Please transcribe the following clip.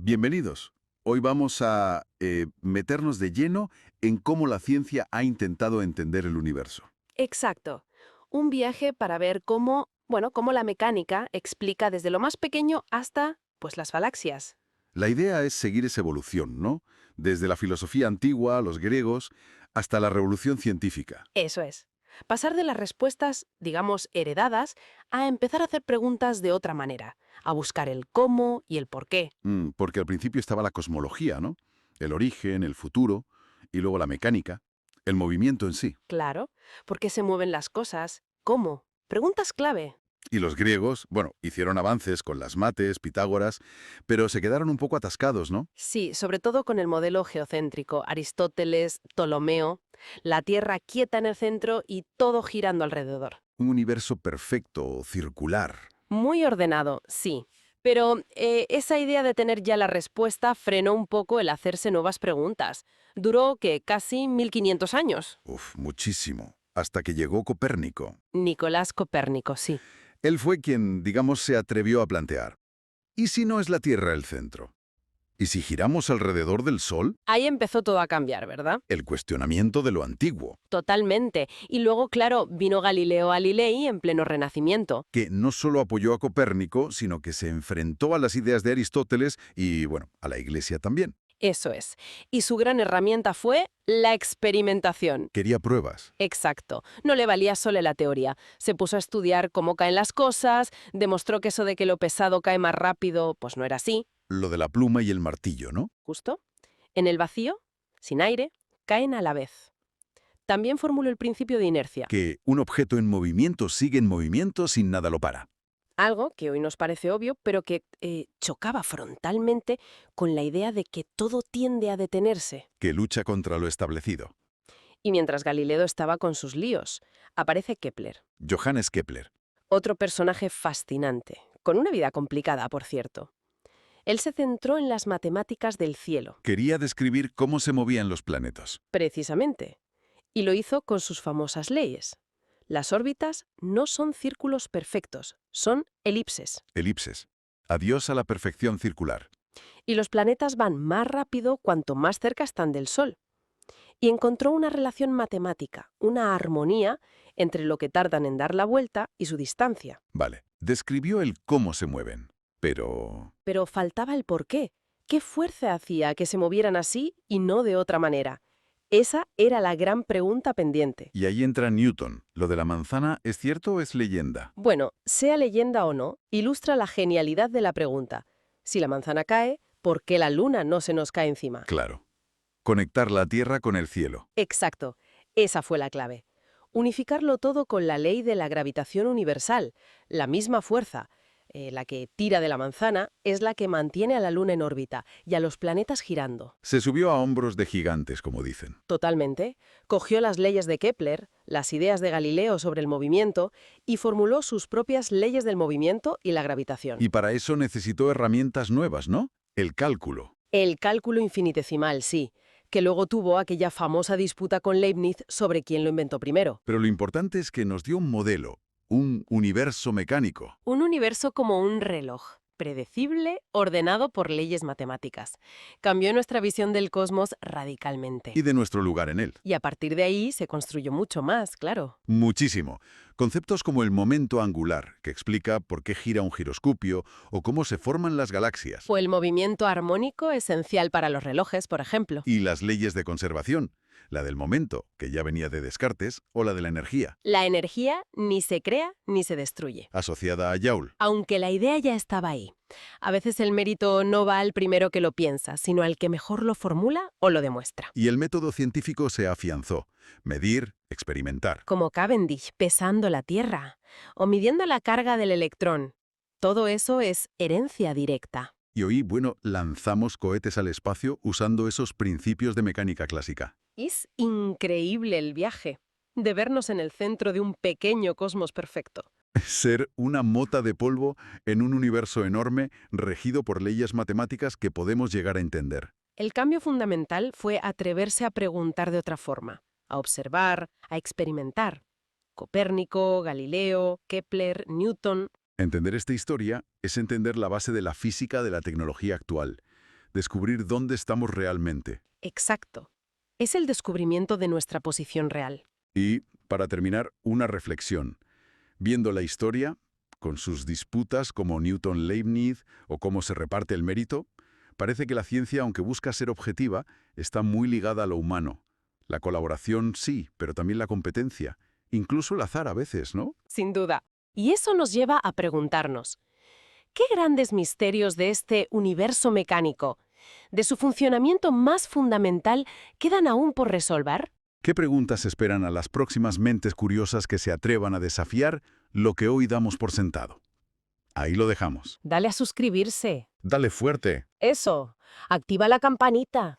Bienvenidos. Hoy vamos a meternos de lleno en cómo la ciencia ha intentado entender el universo. Exacto. Un viaje para ver cómo la mecánica explica desde lo más pequeño hasta, pues, las galaxias. La idea es seguir esa evolución, ¿no? Desde la filosofía antigua, los griegos, hasta la revolución científica. Eso es. Pasar de las respuestas, digamos, heredadas, a empezar a hacer preguntas de otra manera, a buscar el cómo y el por qué. Porque al principio estaba la cosmología, ¿no? El origen, el futuro, y luego la mecánica, el movimiento en sí. Claro, ¿por qué se mueven las cosas? ¿Cómo? Preguntas clave. Y los griegos, bueno, hicieron avances con las mates, Pitágoras, pero se quedaron un poco atascados, ¿no? Sí, sobre todo con el modelo geocéntrico, Aristóteles, Ptolomeo, la Tierra quieta en el centro y todo girando alrededor. Un universo perfecto, circular. Muy ordenado, sí. Pero esa idea de tener ya la respuesta frenó un poco el hacerse nuevas preguntas. Duró, que casi 1500 años. Uf, muchísimo. Hasta que llegó Copérnico. Nicolás Copérnico, sí. Él fue quien, digamos, se atrevió a plantear. ¿Y si no es la Tierra el centro? ¿Y si giramos alrededor del Sol? Ahí empezó todo a cambiar, ¿verdad? El cuestionamiento de lo antiguo, Totalmente. Y luego, claro, vino Galileo Galilei en pleno Renacimiento. que no solo apoyó a Copérnico, sino que se enfrentó a las ideas de Aristóteles y, bueno, a la Iglesia también. Eso es. Y su gran herramienta fue la experimentación. Quería pruebas. Exacto. No le valía solo la teoría. Se puso a estudiar cómo caen las cosas, demostró que eso de que lo pesado cae más rápido, pues no era así, Lo de la pluma y el martillo, ¿no? justo. En el vacío, sin aire, caen a la vez. También formuló el principio de inercia, Que un objeto en movimiento sigue en movimiento sin nada lo para. algo que hoy nos parece obvio, pero que chocaba frontalmente con la idea de que todo tiende a detenerse. Que lucha contra lo establecido. Y mientras Galileo estaba con sus líos, aparece Kepler, Johannes Kepler. otro personaje fascinante, con una vida complicada, por cierto. Él se centró en las matemáticas del cielo, Quería describir cómo se movían los planetas. precisamente, y lo hizo con sus famosas leyes. Las órbitas no son círculos perfectos, son elipses. Elipses. Adiós a la perfección circular. Y los planetas van más rápido cuanto más cerca están del Sol. Y encontró una relación matemática, una armonía entre lo que tardan en dar la vuelta y su distancia. Vale. Describió el cómo se mueven. Pero... Pero faltaba el porqué. ¿Qué fuerza hacía que se movieran así y no de otra manera? Esa era la gran pregunta pendiente. Y ahí entra Newton. ¿Lo de la manzana es cierto o es leyenda? Bueno, sea leyenda o no, ilustra la genialidad de la pregunta. Si la manzana cae, ¿por qué la luna no se nos cae encima? Claro. Conectar la Tierra con el cielo. Exacto, esa fue la clave. Unificarlo todo con la ley de la gravitación universal, la misma fuerza, la que tira de la manzana, es la que mantiene a la luna en órbita y a los planetas girando. Se subió a hombros de gigantes, como dicen. Totalmente. Cogió las leyes de Kepler, las ideas de Galileo sobre el movimiento y formuló sus propias leyes del movimiento y la gravitación. Y para eso necesitó herramientas nuevas, ¿no? El cálculo. El cálculo infinitesimal, sí, que luego tuvo aquella famosa disputa con Leibniz sobre quién lo inventó primero. Pero lo importante es que nos dio un modelo, un universo mecánico. Un universo como un reloj, predecible, ordenado por leyes matemáticas. Cambió nuestra visión del cosmos radicalmente. Y de nuestro lugar en él. Y a partir de ahí se construyó mucho más, claro. Muchísimo. Conceptos como el momento angular, que explica por qué gira un giroscopio o cómo se forman las galaxias. O el movimiento armónico esencial para los relojes, por ejemplo. Y las leyes de conservación, la del momento, que ya venía de Descartes, o la de la energía, La energía ni se crea ni se destruye. asociada a Joule. Aunque la idea ya estaba ahí. A veces el mérito no va al primero que lo piensa, sino al que mejor lo formula o lo demuestra. Y el método científico se afianzó. Medir, experimentar. Como Cavendish pesando la Tierra o midiendo la carga del electrón. Todo eso es herencia directa. Y hoy, bueno, lanzamos cohetes al espacio usando esos principios de mecánica clásica. Es increíble el viaje, de vernos en el centro de un pequeño cosmos perfecto. Ser una mota de polvo en un universo enorme regido por leyes matemáticas que podemos llegar a entender. El cambio fundamental fue atreverse a preguntar de otra forma, a observar, a experimentar. Copérnico, Galileo, Kepler, Newton. Entender esta historia es entender la base de la física de la tecnología actual. descubrir dónde estamos realmente. Exacto. Es el descubrimiento de nuestra posición real. Y, para terminar, una reflexión. Viendo la historia, con sus disputas como Newton-Leibniz o cómo se reparte el mérito, parece que la ciencia, aunque busca ser objetiva, está muy ligada a lo humano. La colaboración sí, pero también la competencia. Incluso el azar a veces, ¿no? Sin duda. Y eso nos lleva a preguntarnos, ¿qué grandes misterios de este universo mecánico, de su funcionamiento más fundamental, quedan aún por resolver? ¿Qué preguntas esperan a las próximas mentes curiosas que se atrevan a desafiar lo que hoy damos por sentado? Ahí lo dejamos. Dale a suscribirse. Dale fuerte. Eso. Activa la campanita.